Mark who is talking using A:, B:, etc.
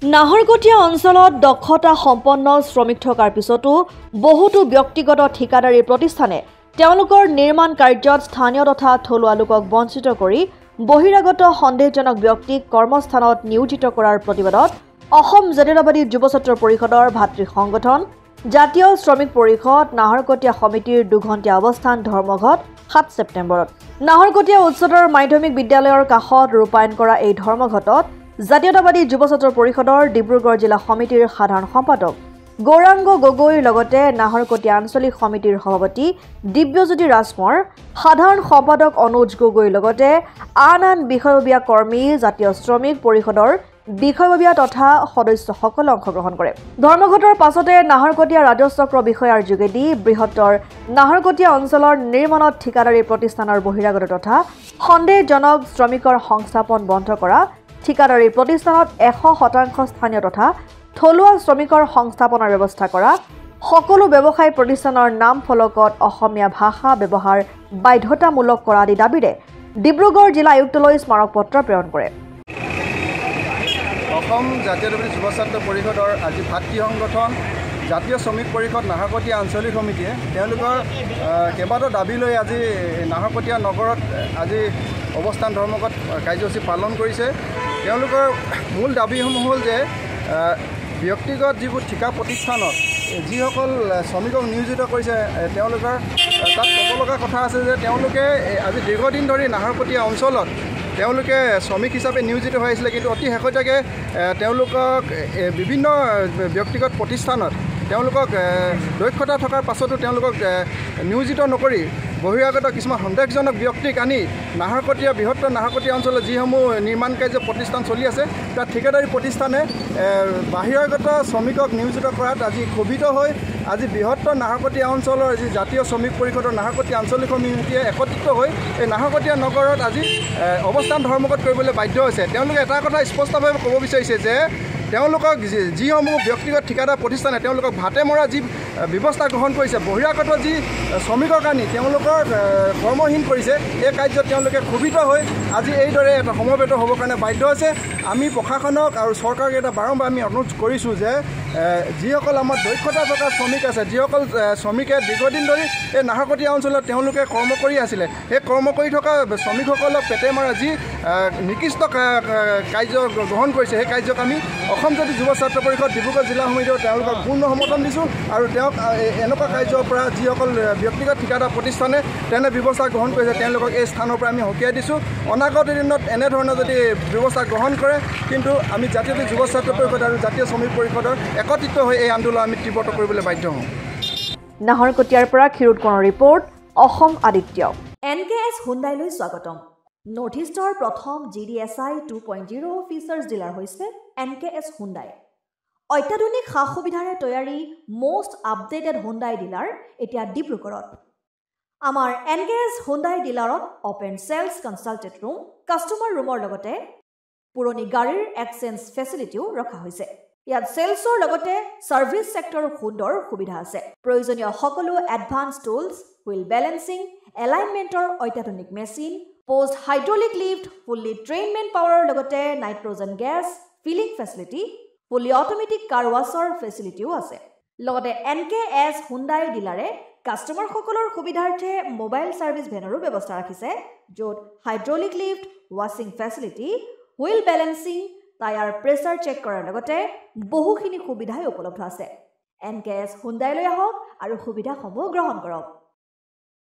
A: নাহৰকটীয়া অঞ্চলত দক্ষতা সম্পন্ন শ্ৰমিক থকাৰ পিছতো বহুতো ব্যক্তিগত ঠিকাদাৰী প্ৰতিষ্ঠানে তেওঁলোকৰ নিৰ্মাণ কাৰ্যত স্থানীয় তথা থলুৱা লোকক বঞ্চিত কৰি বহিৰাগত সন্দেহজনক ব্যক্তিক কৰ্মস্থানত নিয়োজিত কৰাৰ প্ৰতিবাদত অসম জাতীয়তাবাদী যুৱ ছাত্ৰ পৰিষদৰ ভাতৃ সংগঠন জাতীয় শ্ৰমিক পৰিষদ নাহৰকটীয়া সমিতিৰ দুঘণ্টীয়া অৱস্থান ধৰ্মঘট 7 ছেপ্টেম্বৰত নাহৰকটীয়া উচ্চতৰ মাধ্যমিক বিদ্যালয়ৰ কাষত ৰূপায়ণ কৰা এই ধৰ্মঘটত জাতীয়তাবাদী যুৱ ছাত্ৰ পৰিষদৰ ডিব্ৰুগড় জিলা সমিতিৰ সাধাৰণ সম্পাদক গৌৰাংগ গগৈৰ লগতে নাহৰকটীয়া আঞ্চলিক সমিতিৰ সভাপতি দিব্যজ্যোতি ৰাজকোঁৱৰ সাধাৰণ সম্পাদক অনুজ গগৈৰ লগতে আন বিষয়ববীয়া কৰ্মী জাতীয় শ্ৰমিক পৰিষদৰ বিষয়ববীয়া তথা সদস্যসকলে অংশগ্ৰহণ কৰে। ধৰ্মঘটৰ পাছতে নাহৰকটীয়া ৰাজচক্ৰ বিষয়াৰ যোগেদি বৃহত্তৰ নাহৰকটীয়া অঞ্চলৰ নিৰ্মাণত ঠিকাদাৰী প্ৰতিষ্ঠানৰ বহিৰাগত তথা সন্দেহজনক শ্ৰমিকৰ সংস্থাপন বন্ধ কৰা ঠিকাদাৰী প্ৰতিষ্ঠানত 100% স্থানীয় তথা থলুৱা শ্ৰমিকৰ সংস্থাপনৰ ব্যৱস্থা কৰা সকলো ব্যৱসায়ী প্ৰতিষ্ঠানৰ নাম ফলকত অসমীয়া ভাষা ব্যৱহাৰ বাধ্যতামূলক কৰা আদি দাবীৰে ডিব্ৰুগড় জিলা আয়ুক্তলৈ স্মাৰক পত্ৰ প্ৰেৰণ কৰে।
B: অসম জাতীয়তাবাদী যুৱ ছাত্ৰ পৰিষদৰ আজি ভাতৃ সংগঠন জাতীয় শ্ৰমিক পৰিষদ নাহৰকটীয়া আঞ্চলিক সমিতিয়ে তেওঁলোকৰ কেইবাটাও দাবী লৈ আজি নাহৰকটীয়া নগৰত আজি অৱস্থান ধৰ্মঘট কাৰ্যসূচী পালন কৰিছে। তেওঁলোকৰ মূল দাবীসমূহ হ'ল যে ব্যক্তিগত যিবোৰ ঠিকা প্ৰতিষ্ঠানত যিসকল শ্ৰমিকক নিয়োজিত কৰিছে তেওঁলোকৰ তাত ক'ব লগা কথা আছে যে তেওঁলোকে আজি দীৰ্ঘদিন ধৰি নাহৰকটীয়া অঞ্চলত তেওঁলোকে শ্ৰমিক হিচাপে নিয়োজিত হৈ আহিছিলে, কিন্তু অতি শেহতীয়াকৈ তেওঁলোকক বিভিন্ন ব্যক্তিগত প্ৰতিষ্ঠানত তেওঁলোকক দক্ষতা থকাৰ পাছতো তেওঁলোকক নিয়োজিত নকৰি বহিৰাগত কিছুমান সন্দেহজনক ব্যক্তিক আনি নাহৰকটীয়া বৃহত্তৰ নাহৰকটীয়া অঞ্চলত যিসমূহ নিৰ্মাণ কাৰ্য প্ৰতিষ্ঠান চলি আছে তাত ঠিকাদাৰী প্ৰতিষ্ঠানে বাহিৰাগত শ্ৰমিকক নিয়োজিত কৰাত আজি ক্ষোভিত হৈ আজি বৃহত্তৰ নাহৰকটীয়া অঞ্চলৰ যি জাতীয় শ্ৰমিক পৰিষদৰ নাহৰকটীয়া আঞ্চলিক সমিতিয়ে একত্ৰিত হৈ এই নাহৰকটীয়া নগৰত আজি অৱস্থান ধৰ্মঘট কৰিবলৈ বাধ্য হৈছে। তেওঁলোকে এটা কথা স্পষ্টভাৱে ক'ব বিচাৰিছে যে তেওঁলোকক যিসমূহ ব্যক্তিগত ঠিকাদাৰ প্ৰতিষ্ঠানে তেওঁলোকক ভাতে মৰা যি ব্যৱস্থা গ্ৰহণ কৰিছে, বহিৰাগত যি শ্ৰমিকক আনি তেওঁলোকৰ কৰ্মহীন কৰিছে, এই কাৰ্যত তেওঁলোকে ক্ষোভিত হৈ আজি এইদৰে এটা সমবেত হ'বৰ কাৰণে বাধ্য হৈছে। আমি প্ৰশাসনক আৰু চৰকাৰক এটা বাৰম্বাৰ আমি অনুৰোধ কৰিছোঁ যে যিসকল আমাৰ দক্ষতা থকা শ্ৰমিক আছে, যিসকল শ্ৰমিকে দীৰ্ঘদিন ধৰি এই নাহৰকটীয়া অঞ্চলত তেওঁলোকে কৰ্ম কৰি আছিলে, সেই কৰ্ম কৰি থকা শ্ৰমিকসকলক পেটে মৰা যি নিকৃষ্ট কাৰ্য গ্ৰহণ কৰিছে সেই কাৰ্যক আমি অসম জাতীয় যুৱ ছাত্ৰ পৰিষদ ডিব্ৰুগড় জিলা সমিতিও তেওঁলোকক পূৰ্ণ সমৰ্থন দিছোঁ আৰু তেওঁক এনেকুৱা কাৰ্যৰ পৰা যিসকল ব্যক্তিগত ঠিকাদাৰ প্ৰতিষ্ঠানে তেনে ব্যৱস্থা গ্ৰহণ কৰিছে তেওঁলোকক এই স্থানৰ পৰা আমি সকীয়াই দিছোঁ। অনাগত দিনত এনেধৰণৰ যদি ব্যৱস্থা গ্ৰহণ কৰে কিন্তু আমি জাতীয় যুৱ ছাত্ৰ পৰিষদ আৰু জাতীয় শ্ৰমিক পৰিষদৰ একত্ৰিত হৈ এই আন্দোলন আমি তীব্ৰতৰ কৰিবলৈ বাধ্য হ'ম।
A: নাহৰকটীয়াৰ পৰা ক্ষীৰোদ কোঁৱৰৰ ৰিপৰ্ট, অসম আদিত্য। NKS হুণ্ডাইলৈ স্বাগতম। নৰ্থ ইষ্টৰ প্ৰথম GDSI 2.0 ফিচাৰ্ছ ডিলাৰ হৈছে NKS হুণ্ডাই। অত্যাধুনিক সা সুবিধাৰে তৈয়াৰী মষ্ট আপডেটেড হুণ্ডাই ডিলাৰ এতিয়া ডিব্ৰুগড়ত। আমাৰ NKS হুণ্ডাই ডিলাৰত open sales consulted room, customer ৰুমৰ লগতে পুৰণি গাড়ীৰ এক্সচেঞ্জ ফেচিলিটিও ৰখা হৈছে। ইয়াত চেলছৰ লগতে ছাৰ্ভিচ ছেক্টৰৰ সুন্দৰ সুবিধা আছে। প্ৰয়োজনীয় সকলো এডভান্স টুলছ, হুইল বেলেন্সিং, এলাইনমেণ্টৰ অত্যাধুনিক machine, post hydraulic lift, fully train man পাৱাৰৰ লগতে nitrogen gas filling facility, fully automatic car ৱাছৰ ফেচিলিটিও আছে। লগতে NKS হুণ্ডাই ডিলাৰে কাষ্টমাৰসকলৰ সুবিধাৰ্থে মোবাইল ছাৰ্ভিচ ভেনৰো ব্যৱস্থা ৰাখিছে, য'ত হাইড্ৰলিক লিফ্ট, ৱাছিং facility, wheel balancing, tyre pressure check কৰাৰ লগতে বহুখিনি সুবিধাই উপলব্ধ আছে। NKS হুণ্ডাইলৈ আহক আৰু সুবিধাসমূহ গ্ৰহণ কৰক।